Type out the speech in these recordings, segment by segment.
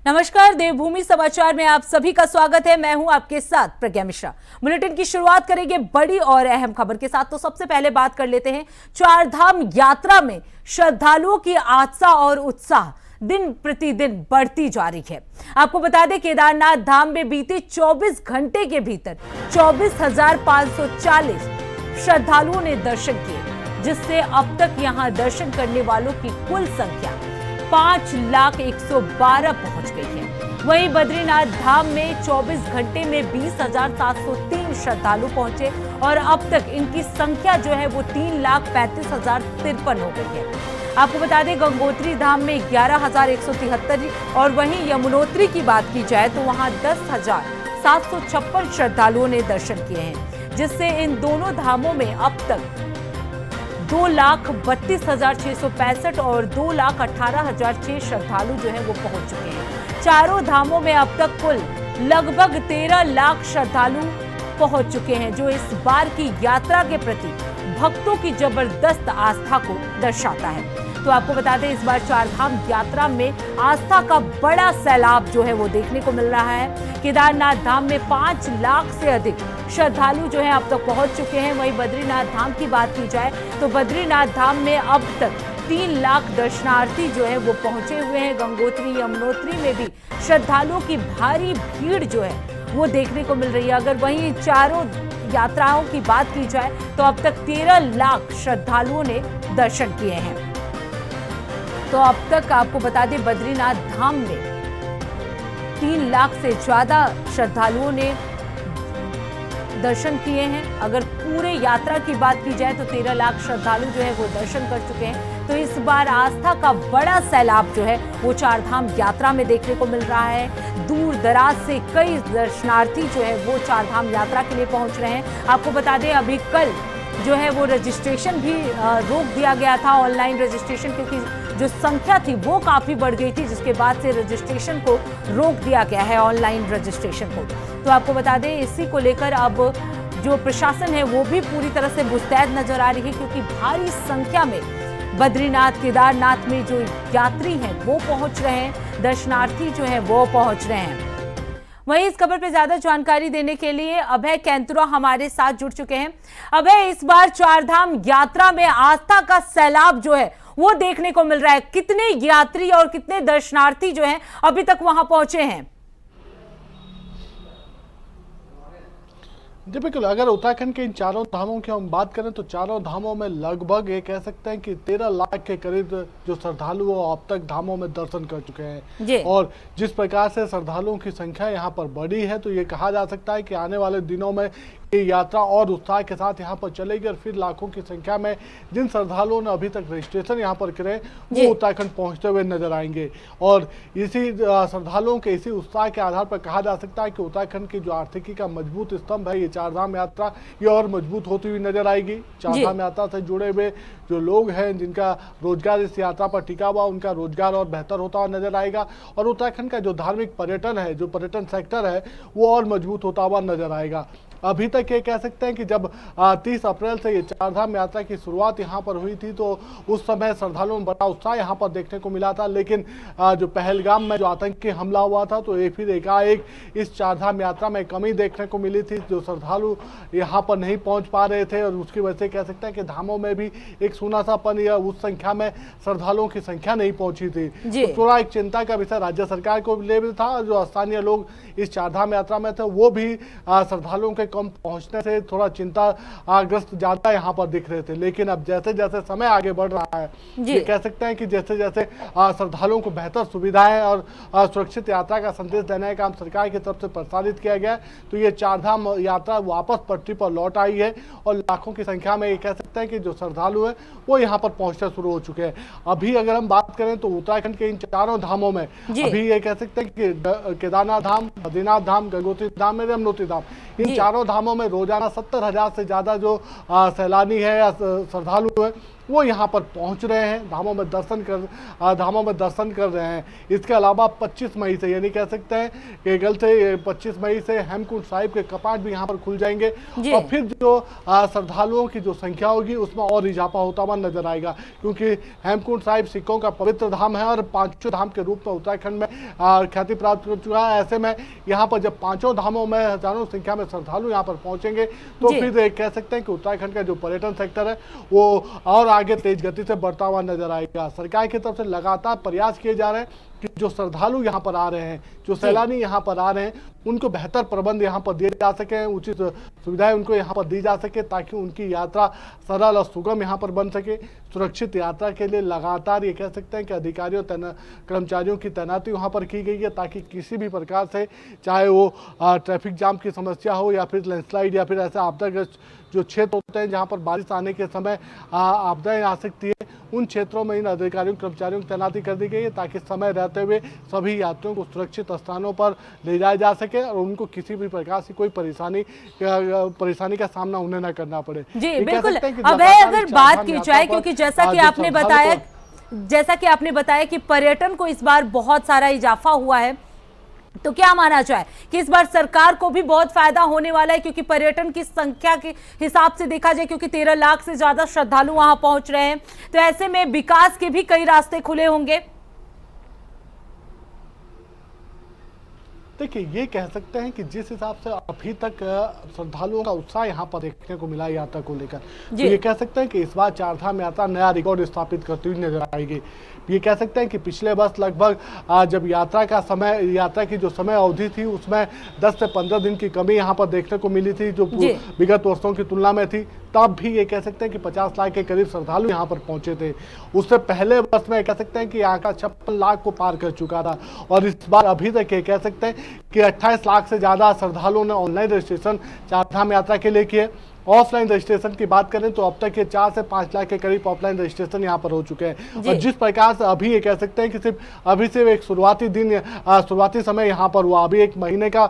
नमस्कार, देवभूमि समाचार में आप सभी का स्वागत है। मैं हूं आपके साथ प्रज्ञा मिश्रा। बुलेटिन की शुरुआत करेंगे बड़ी और अहम खबर के साथ। तो सबसे पहले बात कर लेते हैं चार धाम यात्रा में श्रद्धालुओं की आस्था और उत्साह दिन प्रतिदिन बढ़ती जा रही है। आपको बता दें, केदारनाथ धाम में बीते 24 घंटे के भीतर 24,540 श्रद्धालुओं ने दर्शन किए, जिससे अब तक यहां दर्शन करने वालों की कुल संख्या 5,112,000 पहुंच गई है। वहीं बद्रीनाथ धाम में 24 घंटे में 20,703 श्रद्धालु पहुंचे और अब तक इनकी संख्या जो है वो 3,35,053 हो गई है। आपको बता दें, गंगोत्री धाम में 11,173 और वहीं यमुनोत्री की बात की जाए तो वहां 10,756 श्रद्धालुओं ने दर्शन किए हैं, जिससे इन दोनों धामों में अब तक 2,32,665 और 2,18,006 श्रद्धालु जो है वो पहुंच चुके हैं। चारों धामों में अब तक कुल लगभग 13 लाख श्रद्धालु पहुंच चुके हैं, जो इस बार की यात्रा के प्रति भक्तों की जबरदस्त आस्था को दर्शाता है। तो आपको बता दें, इस बार चार धाम यात्रा में आस्था का बड़ा सैलाब जो है वो देखने को मिल रहा है। केदारनाथ धाम में 5 लाख से अधिक श्रद्धालु जो है अब तक पहुंच चुके हैं। वहीं बद्रीनाथ धाम की बात की जाए तो बद्रीनाथ धाम में अब तक 3 लाख दर्शनार्थी जो है वो पहुंचे हुए हैं। गंगोत्री यमुनोत्री में भी श्रद्धालुओं की भारी भीड़ जो है वो देखने को मिल रही है। अगर वहीं चारों यात्राओं की बात की जाए तो अब तक 13 लाख श्रद्धालुओं ने दर्शन किए हैं। तो अब तक आपको बता दें, बद्रीनाथ धाम में 3 लाख से ज्यादा श्रद्धालुओं ने दर्शन किए हैं। अगर पूरे यात्रा की बात की जाए तो 13 लाख श्रद्धालु जो है वो दर्शन कर चुके हैं। तो इस बार आस्था का बड़ा सैलाब जो है वो चार धाम यात्रा में देखने को मिल रहा है। दूर दराज से कई दर्शनार्थी जो है वो चार धाम यात्रा के लिए पहुंच रहे हैं। आपको बता दें, अभी कल जो है वो रजिस्ट्रेशन भी रोक दिया गया था, ऑनलाइन रजिस्ट्रेशन, क्योंकि जो संख्या थी वो काफी बढ़ गई थी, जिसके बाद से रजिस्ट्रेशन को रोक दिया गया है, ऑनलाइन रजिस्ट्रेशन को। तो आपको बता दें, इसी को लेकर अब जो प्रशासन है वो भी पूरी तरह से मुस्तैद नजर आ रही है, क्योंकि भारी संख्या में बद्रीनाथ केदारनाथ में जो यात्री हैं वो पहुंच रहे हैं, दर्शनार्थी जो है वो पहुंच रहे हैं। वहीं इस खबर पे ज्यादा जानकारी देने के लिए अभय कैंतुरा हमारे साथ जुड़ चुके हैं। अभय, इस बार चारधाम यात्रा में आस्था का सैलाब जो है वो देखने को मिल रहा है। कितने यात्री और कितने दर्शनार्थी जो हैं अभी तक वहां पहुंचे हैं? जी बिल्कुल, अगर उत्तराखंड के इन चारों धामों की हम बात करें तो चारों धामों में लगभग ये कह सकते हैं कि 13 लाख के करीब जो श्रद्धालु अब तक धामों में दर्शन कर चुके हैं। और जिस प्रकार से श्रद्धालुओं की संख्या यहाँ पर बढ़ी है, तो ये कहा जा सकता है कि आने वाले दिनों में ये यात्रा और उत्साह के साथ यहाँ पर चलेगी और फिर लाखों की संख्या में जिन श्रद्धालुओं ने अभी तक रजिस्ट्रेशन यहाँ पर करे वो उत्तराखंड पहुँचते हुए नजर आएंगे। और इसी श्रद्धालुओं के इसी उत्साह के आधार पर कहा जा सकता है कि उत्तराखंड की जो आर्थिकी का मजबूत स्तंभ है, ये चारधाम यात्रा, ये और मजबूत होती हुई नजर आएगी। चारधाम यात्रा से जुड़े हुए जो लोग हैं, जिनका रोजगार इस यात्रा पर टिका हुआ, उनका रोजगार और बेहतर होता हुआ नजर आएगा। और उत्तराखंड का जो धार्मिक पर्यटन है, जो पर्यटन सेक्टर है, वो और मजबूत होता हुआ नजर आएगा। अभी तक ये कह सकते हैं कि जब 30 अप्रैल से ये चारधाम यात्रा की शुरुआत यहाँ पर हुई थी, तो उस समय श्रद्धालुओं में बड़ा उत्साह यहाँ पर देखने को मिला था। लेकिन जो पहलगाम में जो आतंकी हमला हुआ था, तो फिर एकाएक इस चारधाम यात्रा में कमी देखने को मिली थी। जो श्रद्धालु यहाँ पर नहीं पहुँच पा रहे थे और उसकी वजह से कह सकते हैं कि धामों में भी एक सूनासापन या उस संख्या में श्रद्धालुओं की संख्या नहीं पहुंची थी। तो थोड़ा एक चिंता का विषय राज्य सरकार को भी था। जो स्थानीय लोग इस चारधाम यात्रा में थे, वो भी श्रद्धालुओं के कम पहुंचने से थोड़ा चिंताग्रस्त ज्यादा यहाँ पर दिख रहे थे। लेकिन अब जैसे जैसे समय आगे बढ़ रहा है, ये कह सकते हैं कि जैसे जैसे श्रद्धालुओं को बेहतर सुविधाएं और सुरक्षित यात्रा का संदेश देने का काम सरकार की तरफ से प्रसारित किया गया, तो ये चारधाम यात्रा वापस पटरी पर लौट आई है और लाखों की संख्या में ये कह सकते हैं कि जो श्रद्धालु है वो यहाँ पर पहुंचना शुरू हो चुके हैं। अभी अगर हम बात करें तो उत्तराखंड के इन चारों धामों में अभी ये कह सकते हैं कि केदारनाथ धाम, बद्रीनाथ धाम, गंगोत्री धाम, यमुनोत्री धाम, इन चारों धामों में रोजाना 70,000 से ज्यादा जो सैलानी है या श्रद्धालु है वो यहाँ पर पहुँच रहे हैं, धामों में दर्शन कर रहे हैं। इसके अलावा 25 मई से, यानी कह सकते हैं कि कल से 25 मई से हेमकुंड साहिब के कपाट भी यहाँ पर खुल जाएंगे और फिर जो श्रद्धालुओं की जो संख्या होगी उसमें और इजाफा होता हुआ नजर आएगा, क्योंकि हेमकुंड साहिब सिखों का पवित्र धाम है और पांचों धाम के रूप में उत्तराखंड में ख्याति प्राप्त कर चुका है। ऐसे में यहाँ पर जब पांचों धामों में हजारों संख्या में श्रद्धालु यहाँ पर पहुंचेंगे तो फिर कह सकते हैं कि उत्तराखंड का जो पर्यटन सेक्टर है वो और आगे तेज गति से बढ़ता हुआ नजर आएगा। सरकार की तरफ से लगातार प्रयास किए जा रहे हैं कि जो श्रद्धालु यहाँ पर आ रहे हैं, जो सैलानी यहाँ पर आ रहे हैं, उनको बेहतर प्रबंध यहाँ पर दिए जा सके, उचित सुविधाएं उनको यहाँ पर दी जा सके ताकि उनकी यात्रा सरल और सुगम यहाँ पर बन सके। सुरक्षित यात्रा के लिए लगातार ये कह सकते हैं कि अधिकारियों कर्मचारियों की तैनाती वहाँ पर की गई है ताकि किसी भी प्रकार से, चाहे वो ट्रैफिक जाम की समस्या हो या फिर लैंडस्लाइड या फिर ऐसे आपदाग्रस्त जो क्षेत्र होते हैं जहाँ पर बारिश आने के समय आपदाएं आ सकती है, उन क्षेत्रों में इन अधिकारियों कर्मचारियों की तैनाती कर दी गई है ताकि समय रहते हुए सभी यात्रियों को सुरक्षित स्थानों पर ले जाया जा सके और उनको किसी भी प्रकार से कोई परेशानी का सामना उन्हें न करना पड़े। जी बिल्कुल। अब अगर बात की जाए, क्योंकि जैसा कि आपने बताया कि पर्यटन को इस बार बहुत सारा इजाफा हुआ है, तो क्या माना जाए कि इस बार सरकार को भी बहुत फायदा होने वाला है, क्योंकि पर्यटन की संख्या के हिसाब से देखा जाए, क्योंकि 13 लाख से ज्यादा श्रद्धालु वहां पहुंच रहे हैं, तो ऐसे में विकास के भी कई रास्ते खुले होंगे। देखिए, ये कह सकते हैं कि जिस हिसाब से अभी तक श्रद्धालुओं का उत्साह यहाँ पर देखने को मिला यात्रा को लेकर, तो ये कह सकते हैं कि इस बार चारधाम यात्रा नया रिकॉर्ड स्थापित करती हुई नजर आएगी। ये कह सकते हैं कि पिछले वर्ष लगभग जब यात्रा की जो समय अवधि थी उसमें 10 से 15 दिन की कमी यहाँ पर देखने को मिली थी, जो विगत वर्षों की तुलना में थी। तब भी ये कह सकते हैं कि 50 लाख के करीब श्रद्धालु यहाँ पर पहुंचे थे। उससे पहले वर्ष में कह सकते हैं कि आंकड़ा 56 लाख को पार कर चुका था और इस बार अभी तक ये कह सकते हैं कि 28 लाख से ज्यादा श्रद्धालुओं ने ऑनलाइन रजिस्ट्रेशन चारधाम यात्रा के लिए किए। ऑफलाइन रजिस्ट्रेशन की बात करें तो अब तक ये 4 से 5 लाख के करीब ऑफलाइन रजिस्ट्रेशन यहाँ पर हो चुके हैं। और जिस प्रकार से अभी ये कह सकते हैं कि सिर्फ एक शुरुआती समय यहाँ पर हुआ, अभी एक महीने का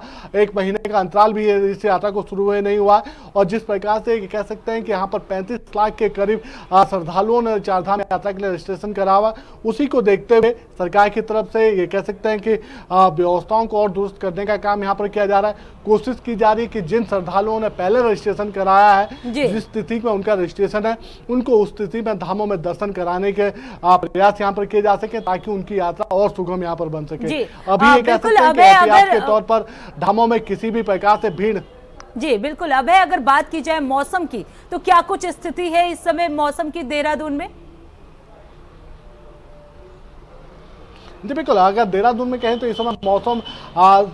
अंतराल भी इस यात्रा को शुरू हुए नहीं हुआ। और जिस प्रकार से कह सकते हैं कि यहाँ पर 35 लाख के करीब श्रद्धालुओं ने चारधाम यात्रा के लिए रजिस्ट्रेशन करा हुआ, उसी को देखते हुए सरकार की तरफ से ये कह सकते हैं कि व्यवस्थाओं को और दुरुस्त करने का काम यहाँ पर किया जा रहा है। कोशिश की जा रही है कि जिन श्रद्धालुओं ने पहले रजिस्ट्रेशन कराया है, जिस स्थिति में उनका रजिस्ट्रेशन है, उनको उस स्थिति में धामों में दर्शन कराने के प्रयास यहाँ पर किए जा सके ताकि उनकी यात्रा और सुगम यहाँ पर बन सके। अभी ये कह सकते हैं कि एहतियात के तौर पर धामों में किसी भी प्रकार से भीड़। जी बिल्कुल। अभय, अगर बात की जाए मौसम की, तो क्या कुछ स्थिति है इस समय मौसम की देहरादून में? जी बिल्कुल, अगर देहरादून में कहें तो इस समय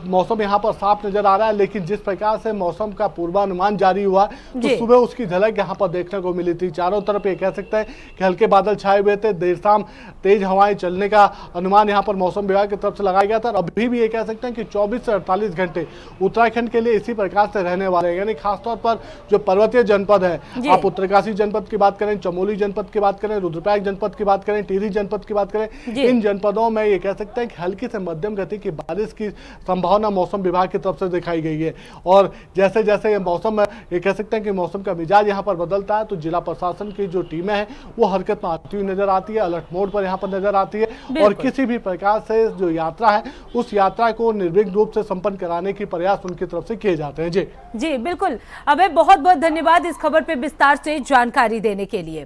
मौसम यहाँ पर साफ नजर आ रहा है, लेकिन जिस प्रकार से मौसम का पूर्वानुमान जारी हुआ तो सुबह उसकी झलक यहाँ पर देखने को मिली थी। चारों तरफ ये कह सकते हैं कि हल्के बादल छाए हुए थे, देर शाम तेज हवाएं चलने का अनुमान यहाँ पर मौसम विभाग की तरफ से लगाया गया था। अभी भी ये कह सकते हैं कि 24 से 48 घंटे उत्तराखंड के लिए इसी प्रकार से रहने वाले हैं, यानी खासतौर पर जो पर्वतीय जनपद है, आप उत्तरकाशी जनपद की बात करें, चमोली जनपद की बात करें, रुद्रप्रयाग जनपद की बात करें, टिहरी जनपद की बात करें, इन जनपदों में ये कह सकते हैं कि हल्की से मध्यम गति की बारिश की संभावना मौसम विभाग की तरफ से दिखाई गई है। और जैसे जैसे ये मौसम ये कह सकते हैं कि मौसम का मिजाज यहाँ पर बदलता है, तो जिला प्रशासन की जो टीमें हैं वो हरकत में आती हुई नजर आती है, अलर्ट मोड पर यहाँ पर नजर आती है और किसी भी प्रकार से जो यात्रा है उस यात्रा को निर्विघ्न रूप से संपन्न कराने की प्रयास उनकी तरफ से किए जाते हैं। जी बिल्कुल। अबे, बहुत बहुत धन्यवाद इस खबर पे विस्तार से जानकारी देने के लिए,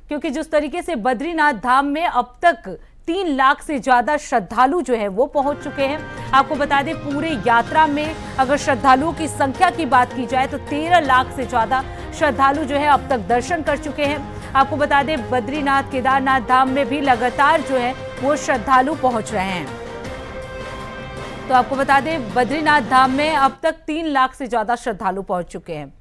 क्योंकि जिस तरीके से बद्रीनाथ धाम में अब तक 3 लाख से ज्यादा श्रद्धालु जो है वो पहुंच चुके हैं। आपको बता दें, पूरे यात्रा में अगर श्रद्धालुओं की संख्या की बात की जाए तो 13 लाख से ज्यादा श्रद्धालु जो है अब तक दर्शन कर चुके हैं। आपको बता दें, बद्रीनाथ केदारनाथ धाम में भी लगातार जो है वो श्रद्धालु पहुंच रहे हैं। तो आपको बता दें, बद्रीनाथ धाम में अब तक 3 लाख से ज्यादा श्रद्धालु पहुंच चुके हैं।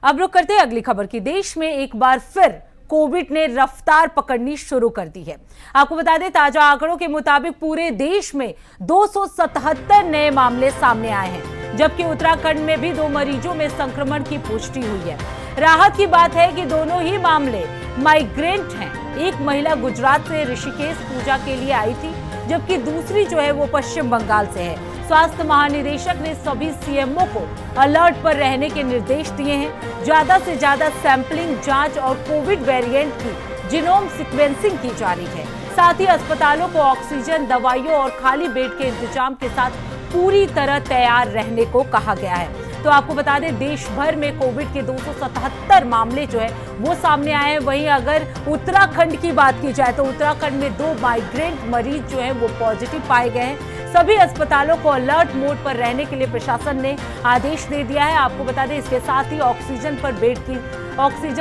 अब रुक करते हैं अगली खबर की। देश में एक बार फिर कोविड ने रफ्तार पकड़नी शुरू कर दी है। आपको बता दें, ताजा आंकड़ों के मुताबिक पूरे देश में 277 नए मामले सामने आए हैं, जबकि उत्तराखंड में भी 2 मरीजों में संक्रमण की पुष्टि हुई है। राहत की बात है कि दोनों ही मामले माइग्रेंट हैं। एक महिला गुजरात से ऋषिकेश पूजा के लिए आई थी, जबकि दूसरी जो है वो पश्चिम बंगाल से है। स्वास्थ्य महानिदेशक ने सभी सीएमओ को अलर्ट पर रहने के निर्देश दिए हैं। ज्यादा से ज्यादा सैंपलिंग, जांच और कोविड वेरिएंट की जीनोम सीक्वेंसिंग की जा रही है। साथ ही अस्पतालों को ऑक्सीजन, दवाइयों और खाली बेड के इंतजाम के साथ पूरी तरह तैयार रहने को कहा गया है। तो आपको बता दें, देश भर में कोविड के 277 मामले जो है वो सामने आए हैं। वहीं अगर उत्तराखंड की बात की जाए तो उत्तराखंड में 2 माइग्रेंट मरीज जो है वो पॉजिटिव पाए गए हैं। सभी अस्पतालों को अलर्ट मोड पर रहने के लिए प्रशासन ने आदेश दे दिया है। आपको बता दें, इसके साथ ही ऑक्सीजन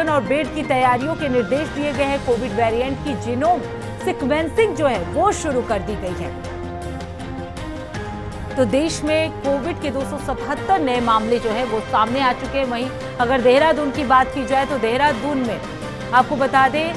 और बेड की तैयारियों के निर्देश दिए गए हैं। कोविड वेरिएंट की जीनोम सीक्वेंसिंग जो है वो शुरू कर दी गई है। तो देश में कोविड के 277 नए मामले जो है वो सामने आ चुके हैं। वहीं अगर देहरादून की बात की जाए तो देहरादून में आपको बता दें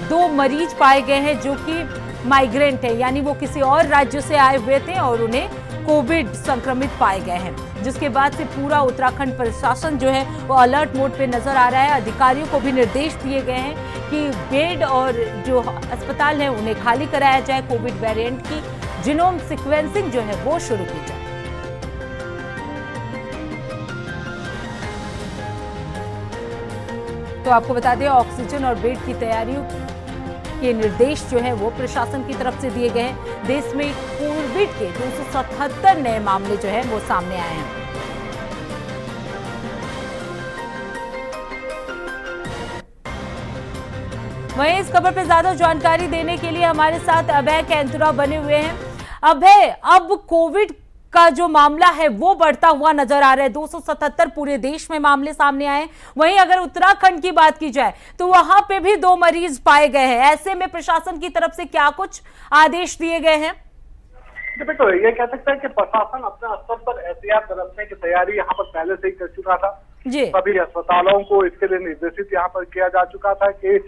2 मरीज पाए गए हैं जो कि माइग्रेंट है, यानी वो किसी और राज्य से आए हुए थे और उन्हें कोविड संक्रमित पाए गए हैं, जिसके बाद से पूरा उत्तराखंड प्रशासन जो है वो अलर्ट मोड पे नजर आ रहा है। अधिकारियों को भी निर्देश दिए गए हैं कि बेड और जो अस्पताल है उन्हें खाली कराया जाए। कोविड वेरिएंट की जीनोम सीक्वेंसिंग जो है वो शुरू की जाए। तो आपको बता दें, ऑक्सीजन और बेड की तैयारियों के निर्देश जो है वो प्रशासन की तरफ से दिए गए हैं। देश में कोविड के 277 नए मामले जो है वो सामने आए हैं। वहीं इस खबर पर ज्यादा जानकारी देने के लिए हमारे साथ अभय कैंतुरा बने हुए हैं। अभय, अब कोविड का जो मामला है वो बढ़ता हुआ नजर आ रहा है। 277 पूरे देश में मामले सामने आए। वहीं अगर उत्तराखंड की बात की जाए तो वहां पे भी 2 मरीज पाए गए हैं। ऐसे में प्रशासन की तरफ से क्या कुछ आदेश दिए गए हैं? देखो, ये कह सकते हैं कि प्रशासन अपने स्तर पर एहतियात बरतने की तैयारी यहाँ पर पहले से ही कर चुका था। सभी अस्पतालों को इसके लिए निर्देशित यहाँ पर किया जा चुका था कि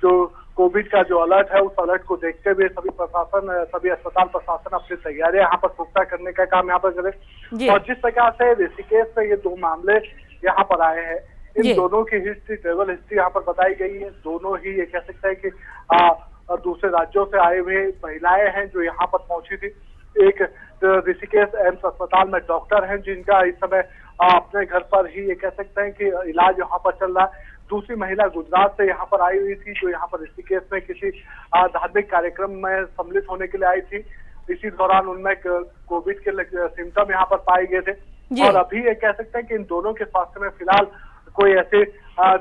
जो कोविड का जो अलर्ट है उस अलर्ट को देखते हुए सभी अस्पताल प्रशासन अपनी तैयारियां यहाँ पर पुख्ता करने का काम यहाँ पर करे। और जिस प्रकार से ऋषिकेश से ये 2 मामले यहाँ पर आए हैं, इन दोनों की ट्रेवल हिस्ट्री यहाँ पर बताई गई है। दोनों ही ये कह सकते हैं कि दूसरे राज्यों से आए हुए महिलाएं हैं जो यहाँ पर पहुंची थी। एक ऋषिकेश एम्स अस्पताल में डॉक्टर हैं जिनका इस समय अपने घर पर ही ये कह सकते हैं कि इलाज यहाँ पर चल रहा है। दूसरी महिला गुजरात से यहाँ पर आई हुई थी जो यहाँ पर ऋषिकेश में किसी धार्मिक कार्यक्रम में सम्मिलित होने के लिए आई थी। इसी दौरान उनमें कोविड के सिम्टम यहाँ पर पाए गए थे। और अभी ये कह सकते हैं कि इन दोनों के स्वास्थ्य में फिलहाल कोई ऐसी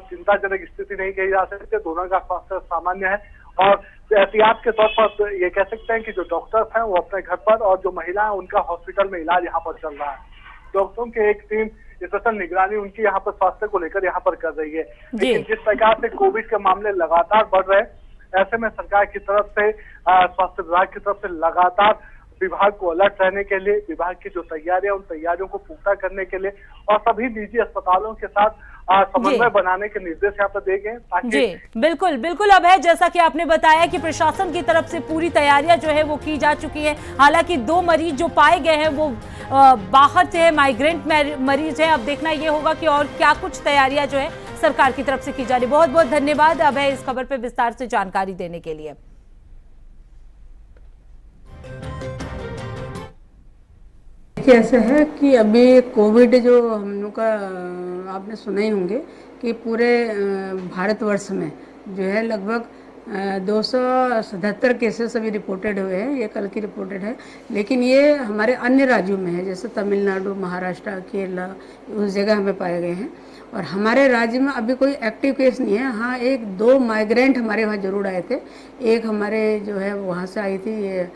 चिंताजनक स्थिति नहीं कही जा सकती। दोनों का स्वास्थ्य सामान्य है और एहतियात के तौर पर ये कह सकते हैं कि जो डॉक्टर्स हैं वो अपने घर पर और जो महिला है उनका हॉस्पिटल में इलाज यहाँ पर चल रहा है। डॉक्टरों की एक टीम स्पेशल निगरानी उनकी यहाँ पर स्वास्थ्य को लेकर यहाँ पर कर रही है। लेकिन जिस प्रकार से कोविड के मामले लगातार बढ़ रहे हैं, ऐसे में सरकार की तरफ से स्वास्थ्य विभाग की तरफ से लगातार विभाग को अलर्ट रहने के लिए, विभाग की जो तैयारियां उन तैयारियों को पुख्ता करने के लिए और सभी निजी अस्पतालों के साथ समन्वय बनाने के निर्देश यहाँ पर दिए गए ताकि जी बिल्कुल बिल्कुल। अब है, जैसा कि आपने बताया कि प्रशासन की तरफ से पूरी तैयारियां जो है वो की जा चुकी है। हालांकि 2 मरीज जो पाए गए हैं वो बाहर से है, माइग्रेंट मरीज है। अब देखना ये होगा कि और क्या कुछ तैयारियां जो है सरकार की तरफ से की जा रही। बहुत बहुत धन्यवाद अब है इस खबर पे विस्तार से जानकारी देने के लिए। ऐसा है कि अभी कोविड जो हम लोग का आपने सुना ही होंगे कि पूरे भारतवर्ष में जो है लगभग 277 केसेस अभी रिपोर्टेड हुए हैं। ये कल की रिपोर्टेड है, लेकिन ये हमारे अन्य राज्यों में है, जैसे तमिलनाडु, महाराष्ट्र, केरला, उस जगह हमें पाए गए हैं। और हमारे राज्य में अभी कोई एक्टिव केस नहीं है। हाँ, 1-2 माइग्रेंट हमारे वहाँ जरूर आए थे। एक हमारे जो है वहाँ से आई थी, ये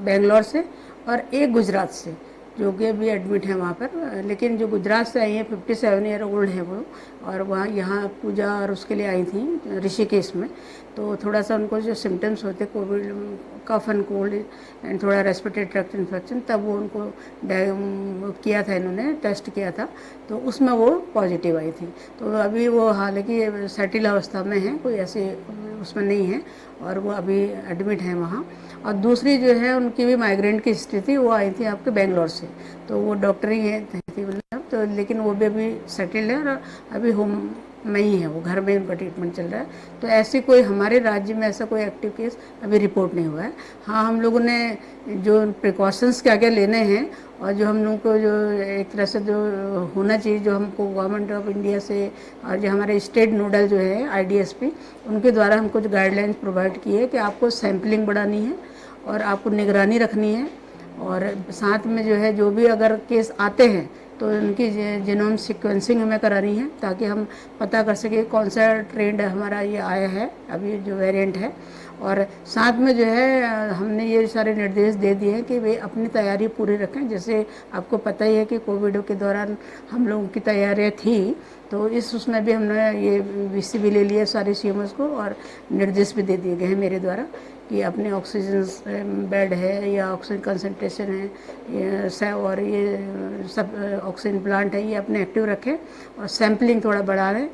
बेंगलोर से, और एक गुजरात से, जो कि अभी एडमिट है वहाँ पर। लेकिन जो गुजरात से आई है 57 ईयर ओल्ड है वो, और वहाँ यहाँ पूजा और उसके लिए आई थी ऋषिकेश में। तो थोड़ा सा उनको जो सिम्टम्स होते covid, cough and cold and थोड़ा रेस्पिरेटरी ट्रैक्ट इन्फेक्शन, तब वो उनको किया था, इन्होंने टेस्ट किया था, तो उसमें वो पॉजिटिव आई थी। तो अभी वो हालांकि सेटिल अवस्था में है, कोई ऐसे उसमें नहीं है, और वो अभी एडमिट है वहाँ। और दूसरी जो है उनकी भी माइग्रेंट की हिस्ट्री थी, वो आई थी आपके बेंगलोर से, तो वो डॉक्टर ही है थी मतलब, तो लेकिन वो भी अभी सेटल्ड है और अभी होम में ही है, वो घर में उनका ट्रीटमेंट चल रहा है। तो ऐसे कोई हमारे राज्य में ऐसा कोई एक्टिव केस अभी रिपोर्ट नहीं हुआ है। हाँ, हम लोगों ने जो प्रिकॉशंस क्या क्या लेने हैं और जो हम लोगों को जो एक तरह से जो होना चाहिए, जो हमको गवर्नमेंट ऑफ इंडिया से और जो हमारे स्टेट नोडल जो है IDSP, उनके द्वारा हमको जो गाइडलाइंस प्रोवाइड की है कि आपको सैम्पलिंग बढ़ानी है और आपको निगरानी रखनी है, और साथ में जो है जो भी अगर केस आते हैं तो उनकी जीनोम सीक्वेंसिंग हमें करानी है, ताकि हम पता कर सकें कौन सा ट्रेंड हमारा ये आया है अभी जो वेरिएंट है। और साथ में जो है हमने ये सारे निर्देश दे दिए हैं कि वे अपनी तैयारी पूरी रखें। जैसे आपको पता ही है कि कोविड के दौरान हम लोगों की तैयारियाँ थी, तो उसमें भी हमने ये VC भी ले लिया सारे CMOs को, और निर्देश भी दे दिए गए हैं मेरे द्वारा कि अपने ऑक्सीजन बेड है या ऑक्सीजन कंसंट्रेशन है और ये सब ऑक्सीजन प्लांट है, ये अपने एक्टिव रखें और सैम्पलिंग थोड़ा बढ़ा लें,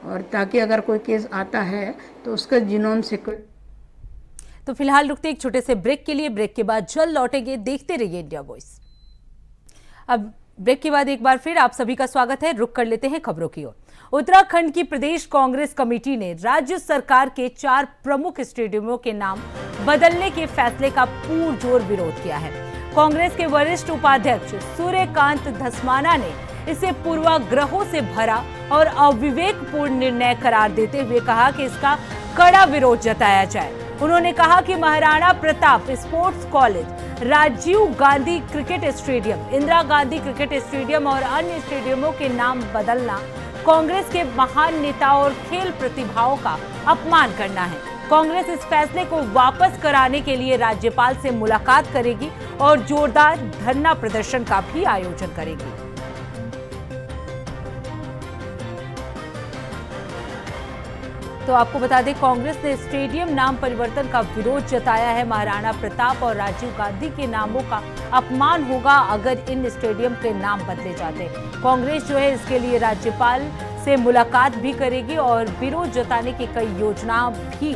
और ताकि अगर कोई केस आता है तो उसका जीनोम सीक्वेंस। तो फिलहाल रुकते एक छोटे से ब्रेक के लिए, ब्रेक के बाद जल्द लौटेंगे। देखते रहिए इंडिया वॉइस। अब ब्रेक के बाद एक बार फिर आप सभी का स्वागत है। रुक कर लेते हैं खबरों की ओर। उत्तराखंड की प्रदेश कांग्रेस कमेटी ने राज्य सरकार के 4 प्रमुख स्टेडियमों के नाम बदलने के फैसले का पुरजोर विरोध किया है। कांग्रेस के वरिष्ठ उपाध्यक्ष सूर्यकांत धस्माना ने इसे पूर्वाग्रहों से भरा और अविवेकपूर्ण निर्णय करार देते हुए कहा कि इसका कड़ा विरोध जताया जाए। उन्होंने कहा कि Maharana Pratap sports college, Rajiv Gandhi cricket stadium, Indira Gandhi cricket stadium और अन्य स्टेडियमों के नाम बदलना कांग्रेस के महान नेताओं और खेल प्रतिभाओं का अपमान करना है। कांग्रेस इस फैसले को वापस कराने के लिए राज्यपाल से मुलाकात करेगी और जोरदार धरना प्रदर्शन का भी आयोजन करेगी। तो आपको बता दें, कांग्रेस ने स्टेडियम नाम परिवर्तन का विरोध जताया है। महाराणा प्रताप और राजीव गांधी के नामों का अपमान होगा अगर इन स्टेडियम के नाम बदले जाते। कांग्रेस जो है इसके लिए राज्यपाल से मुलाकात भी करेगी और विरोध जताने की कई योजना भी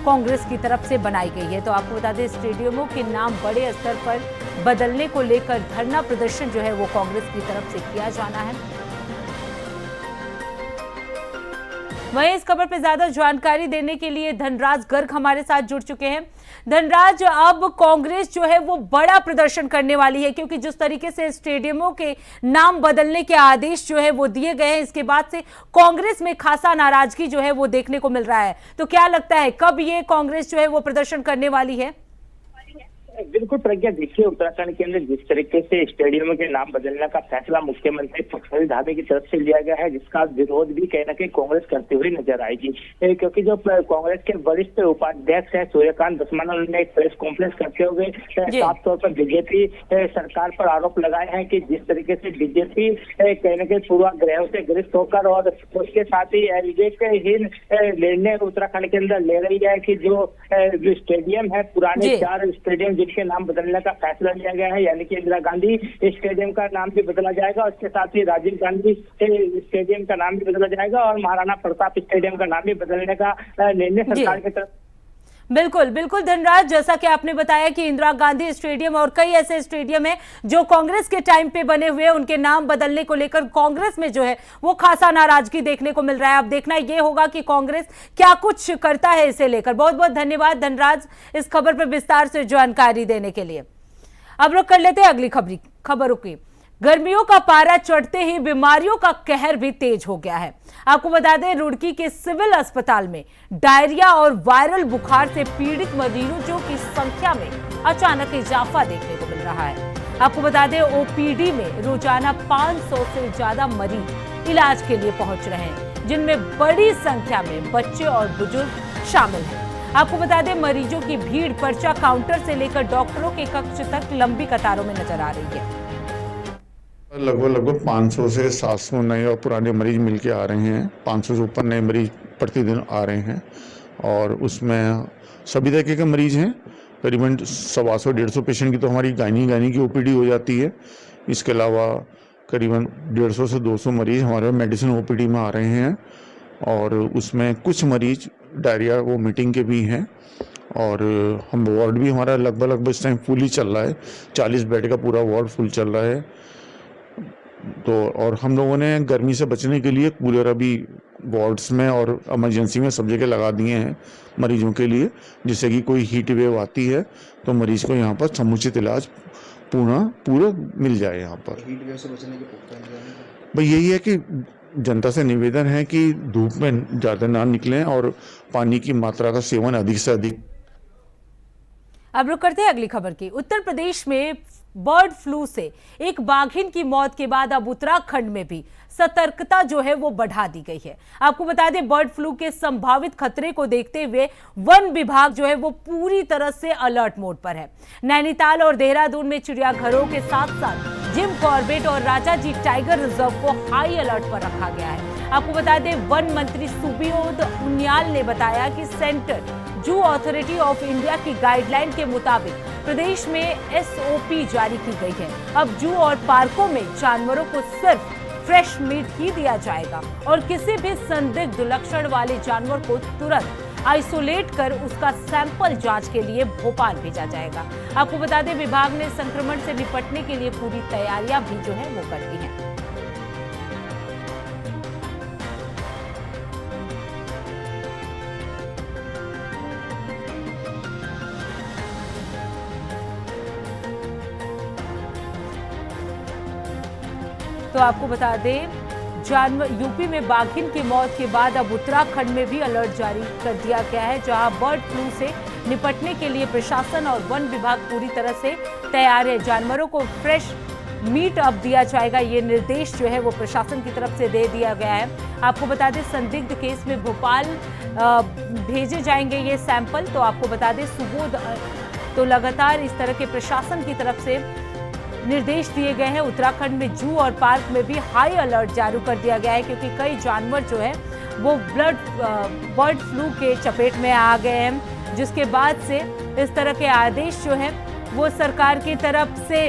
कांग्रेस की तरफ से बनाई गई है। तो आपको बता दें, स्टेडियमों के नाम बड़े स्तर पर बदलने को लेकर धरना प्रदर्शन जो है वो कांग्रेस की तरफ से किया जाना है। वहीं इस खबर पर ज्यादा जानकारी देने के लिए धनराज गर्ग हमारे साथ जुड़ चुके हैं। धनराज, अब कांग्रेस जो है वो बड़ा प्रदर्शन करने वाली है, क्योंकि जिस तरीके से स्टेडियमों के नाम बदलने के आदेश जो है वो दिए गए हैं, इसके बाद से कांग्रेस में खासा नाराजगी जो है वो देखने को मिल रहा है। तो क्या लगता है कब ये कांग्रेस जो है वो प्रदर्शन करने वाली है? बिल्कुल प्रज्ञा, देखिए उत्तराखंड के अंदर जिस तरीके से स्टेडियमों के नाम बदलने का फैसला मुख्यमंत्री पुष्कर धामी की तरफ से लिया गया है, जिसका विरोध भी कहीं ना कहीं कांग्रेस करते हुए नजर आएगी, क्योंकि जो कांग्रेस के वरिष्ठ उपाध्यक्ष है सूर्यकांत धस्माना, उन्होंने एक प्रेस कॉन्फ्रेंस करते हुए साफ तौर पर बीजेपी सरकार पर आरोप लगाए हैं कि जिस तरीके से बीजेपी कहीं ना कहीं पूर्वाग्रहों से ग्रस्त होकर और उसके साथ ही विवेकहीन निर्णय उत्तराखंड के अंदर ले रही है कि जो स्टेडियम है, पुराने 4 स्टेडियम के नाम बदलने का फैसला लिया गया है, यानी कि इंदिरा गांधी स्टेडियम का नाम भी बदला जाएगा, उसके साथ ही राजीव गांधी स्टेडियम का नाम भी बदला जाएगा और महाराणा प्रताप स्टेडियम का नाम भी बदलने का निर्णय सरकार की तरफ। बिल्कुल बिल्कुल धनराज, जैसा कि आपने बताया कि इंदिरा गांधी स्टेडियम और कई ऐसे स्टेडियम हैं जो कांग्रेस के टाइम पे बने हुए, उनके नाम बदलने को लेकर कांग्रेस में जो है वो खासा नाराजगी देखने को मिल रहा है। अब देखना ये होगा कि कांग्रेस क्या कुछ करता है इसे लेकर। बहुत बहुत धन्यवाद धनराज इस खबर पर विस्तार से जानकारी देने के लिए। अब रुक कर लेते हैं अगली खबरों की। गर्मियों का पारा चढ़ते ही बीमारियों का कहर भी तेज हो गया है। आपको बता दें, रुड़की के सिविल अस्पताल में डायरिया और वायरल बुखार से पीड़ित मरीजों की संख्या में अचानक इजाफा देखने को मिल रहा है। आपको बता दें, OPD में रोजाना 500 से ज्यादा मरीज इलाज के लिए पहुंच रहे हैं, जिनमें बड़ी संख्या में बच्चे और बुजुर्ग शामिल हैं। आपको बता दें, मरीजों की भीड़ पर्चा काउंटर से लेकर डॉक्टरों के कक्ष तक लंबी कतारों में नजर आ रही है। लगभग 500 से 700 नए और पुराने मरीज मिलके आ रहे हैं। 500 से ऊपर नए मरीज प्रतिदिन आ रहे हैं और उसमें सभी तरह के मरीज हैं। करीबन 125-150 पेशेंट की तो हमारी गायनी की OPD हो जाती है। इसके अलावा करीबन 150 से 200 मरीज हमारे मेडिसिन OPD में आ रहे हैं और उसमें कुछ मरीज डायरिया वोमिटिंग के भी हैं। और हम वार्ड भी हमारा लगभग इस टाइम फुल ही चल रहा है। 40 बेड का पूरा वार्ड फुल चल रहा है। तो और हम लोगों ने गर्मी से बचने के लिए कूलर अभी वार्ड्स में और इमरजेंसी में सब जगह लगा दिए हैं मरीजों के लिए, जिससे कि कोई हीट वेव आती है तो मरीज को यहाँ पर समुचित इलाज पूरा मिल जाए। यहाँ पर हीट वेव से बचने के पुख्ता इंतजाम भाई यही है कि जनता से निवेदन है कि धूप में ज़्यादा ना निकलें और पानी की मात्रा का सेवन अधिक से अधिक। अब रुक करते हैं अगली खबर की। उत्तर प्रदेश में बर्ड फ्लू से एक बाघिन की मौत के बाद अब उत्तराखंड में भी सतर्कता जो है वो बढ़ा दी गई है। आपको बता दें, बर्ड फ्लू के संभावित खतरे को देखते हुए वन विभाग जो है वो पूरी तरह से अलर्ट मोड पर है। नैनीताल और देहरादून में चिड़ियाघरों के साथ साथ जिम कॉर्बेट और राजाजी टाइगर रिजर्व को हाई अलर्ट पर रखा गया है। आपको बता दें, वन मंत्री सुबोध उनियाल ने बताया कि centre zoo authority of India की गाइडलाइन के मुताबिक प्रदेश में एसओपी जारी की गई है। अब जू और पार्कों में जानवरों को सिर्फ फ्रेश मीट ही दिया जाएगा और किसी भी संदिग्ध लक्षण वाले जानवर को तुरंत आइसोलेट कर उसका सैंपल जांच के लिए भोपाल भेजा जाएगा। आपको बता दें, विभाग ने संक्रमण से निपटने के लिए पूरी तैयारियां भी जो है वो कर दी हैं। तो आपको बता दें, यूपी में बाघिन की मौत के बाद अब उत्तराखंड में भी अलर्ट जारी कर दिया गया है, जहां बर्ड फ्लू से निपटने के लिए प्रशासन और वन विभाग पूरी तरह से तैयार है। जानवरों को फ्रेश मीट अब दिया जाएगा, ये निर्देश जो है वो प्रशासन की तरफ से दे दिया गया है। आपको बता दें, संदिग्ध केस में भोपाल भेजे जाएंगे ये सैंपल। तो आपको बता दें, सुबोध तो लगातार इस तरह के प्रशासन की तरफ से निर्देश दिए गए हैं। उत्तराखंड में जू और पार्क में भी हाई अलर्ट जारी कर दिया गया है, क्योंकि कई जानवर जो है वो बर्ड फ्लू के चपेट में आ गए हैं, जिसके बाद से इस तरह के आदेश जो है वो सरकार की तरफ से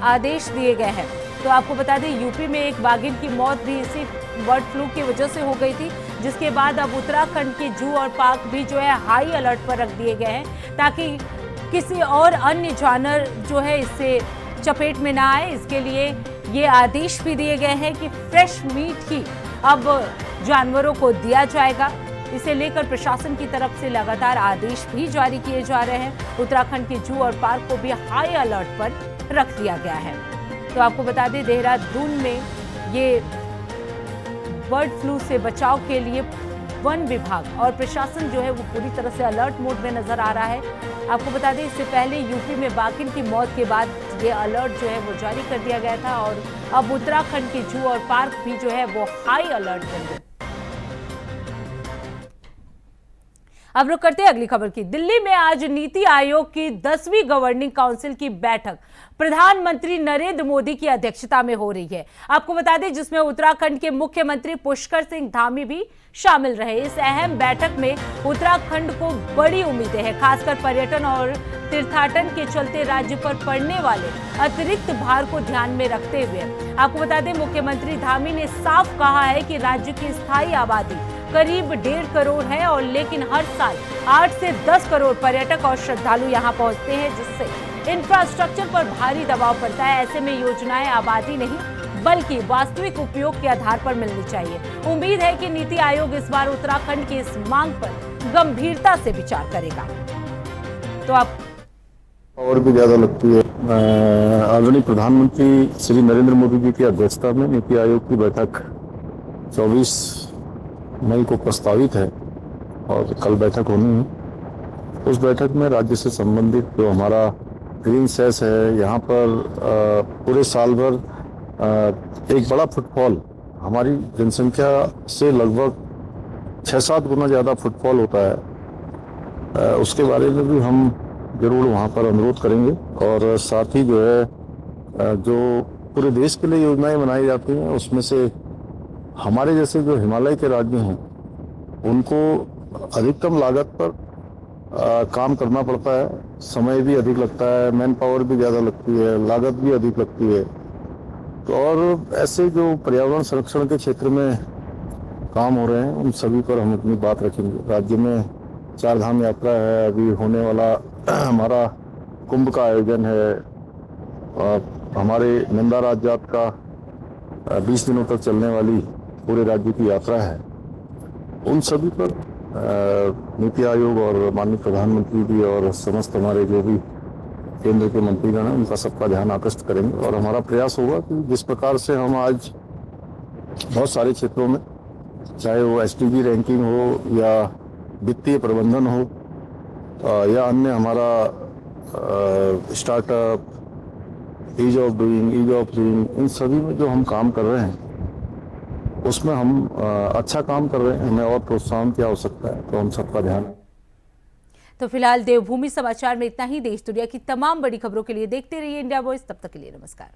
आदेश दिए गए हैं। तो आपको बता दें, यूपी में एक बाघिन की मौत भी इसी बर्ड फ्लू की वजह से हो गई थी, जिसके बाद अब उत्तराखंड के जू और पार्क भी जो है हाई अलर्ट पर रख दिए गए हैं, ताकि किसी और अन्य जानवर जो है इससे चपेट में ना आए। इसके लिए ये आदेश भी दिए गए हैं कि फ्रेश मीट ही अब जानवरों को दिया जाएगा। इसे लेकर प्रशासन की तरफ से लगातार आदेश भी जारी किए जा रहे हैं। उत्तराखंड के जू और पार्क को भी हाई अलर्ट पर रख दिया गया है। तो आपको बता दें, देहरादून में ये बर्ड फ्लू से बचाव के लिए वन विभाग और प्रशासन जो है वो पूरी तरह से अलर्ट मोड में नजर आ रहा है। आपको बता दें, इससे पहले यूपी में बाघिन की मौत के बाद ये अलर्ट जो है वो जारी कर दिया गया था और अब उत्तराखंड के जू और पार्क भी जो है वो हाई अलर्ट पर है। अब रुक करते हैं अगली खबर की। दिल्ली में आज नीति आयोग की 10वीं गवर्निंग काउंसिल की बैठक प्रधानमंत्री नरेंद्र मोदी की अध्यक्षता में हो रही है। आपको बता दें, जिसमें उत्तराखंड के मुख्यमंत्री पुष्कर सिंह धामी भी शामिल रहे। इस अहम बैठक में उत्तराखंड को बड़ी उम्मीदें हैं, खासकर पर्यटन और तीर्थाटन के चलते राज्य पर पड़ने वाले अतिरिक्त भार को ध्यान में रखते हुए। आपको बता दें, मुख्यमंत्री धामी ने साफ कहा है कि राज्य की स्थायी आबादी करीब 1.5 करोड़ है और लेकिन हर साल 8 से 10 करोड़ पर्यटक और श्रद्धालु यहां पहुंचते हैं, जिससे इंफ्रास्ट्रक्चर पर भारी दबाव पड़ता है। ऐसे में योजनाएं आबादी नहीं बल्कि वास्तविक उपयोग के आधार पर मिलनी चाहिए। उम्मीद है कि नीति आयोग इस बार उत्तराखंड की इस मांग पर गंभीरता से विचार करेगा। तो आप और भी ज्यादा लगती है। आदरणीय प्रधानमंत्री श्री नरेंद्र मोदी जी की अध्यक्षता में नीति आयोग की बैठक 24 मई को प्रस्तावित है और कल बैठक होनी है। उस बैठक में राज्य से संबंधित जो हमारा ग्रीन सेस है, यहाँ पर पूरे साल भर एक बड़ा फुटफॉल, हमारी जनसंख्या से लगभग 6-7 गुना ज़्यादा फुटफॉल होता है, उसके बारे में भी हम जरूर वहाँ पर अनुरोध करेंगे। और साथ ही जो है जो पूरे देश के लिए योजनाएं बनाई जाती हैं, उसमें से हमारे जैसे जो हिमालय के राज्य हैं उनको अधिकतम लागत पर काम करना पड़ता है, समय भी अधिक लगता है, मैन पावर भी ज़्यादा लगती है, लागत भी अधिक लगती है। तो और ऐसे जो पर्यावरण संरक्षण के क्षेत्र में काम हो रहे हैं उन सभी पर हम अपनी बात रखेंगे। राज्य में 4 धाम यात्रा है, अभी होने वाला हमारा कुंभ का आयोजन है, हमारे नंदा राज जात का 20 दिनों तक चलने वाली पूरे राज्य की यात्रा है, उन सभी पर नीति आयोग और माननीय प्रधानमंत्री जी और समस्त हमारे जो भी केंद्र के मंत्रीगण हैं उनका सबका ध्यान आकृष्ट करेंगे। और हमारा प्रयास होगा कि जिस प्रकार से हम आज बहुत सारे क्षेत्रों में, चाहे वो एसडीजी रैंकिंग हो या वित्तीय प्रबंधन हो या अन्य हमारा स्टार्टअप, ईज ऑफ डूइंग, इन सभी में जो हम काम कर रहे हैं उसमें हम अच्छा काम कर रहे हैं। हमें और प्रोत्साहन की आवश्यकता है, तो हम सबका ध्यान है। तो फिलहाल देवभूमि समाचार में इतना ही। देश दुनिया की तमाम बड़ी खबरों के लिए देखते रहिए इंडिया वॉइस। तब तक के लिए नमस्कार।